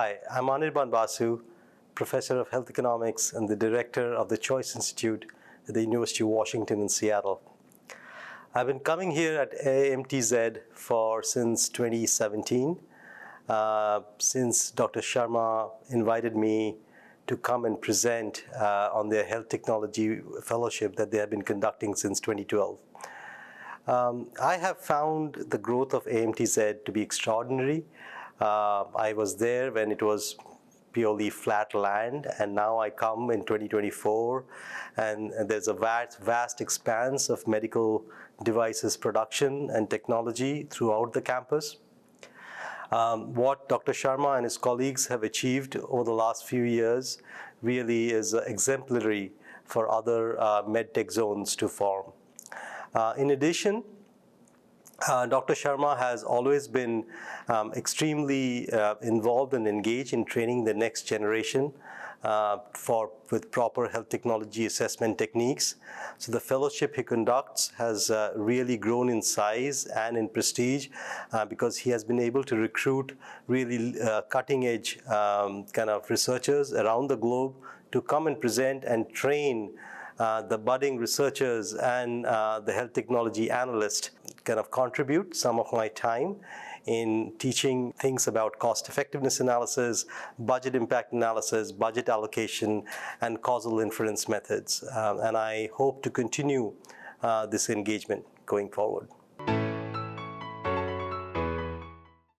Hi, I'm Anirban Basu, Professor of Health Economics and the Director of the Choice Institute at the University of Washington in Seattle. I've been coming here at AMTZ since 2017, since Dr. Sharma invited me to come and present on their health technology fellowship that they have been conducting since 2012. I have found the growth of AMTZ to be extraordinary. I was there when it was purely flat land, and now I come in 2024 and there's a vast expanse of medical devices production and technology throughout the campus. What Dr. Sharma and his colleagues have achieved over the last few years really is exemplary for other medtech zones to form. In addition, Dr. Sharma has always been extremely involved and engaged in training the next generation with proper health technology assessment techniques. So the fellowship he conducts has really grown in size and in prestige because he has been able to recruit really cutting-edge kind of researchers around the globe to come and present and train the budding researchers and the health technology analysts. Kind of contribute some of my time in teaching things about cost effectiveness analysis, budget impact analysis, budget allocation, and causal inference methods. And I hope to continue this engagement going forward.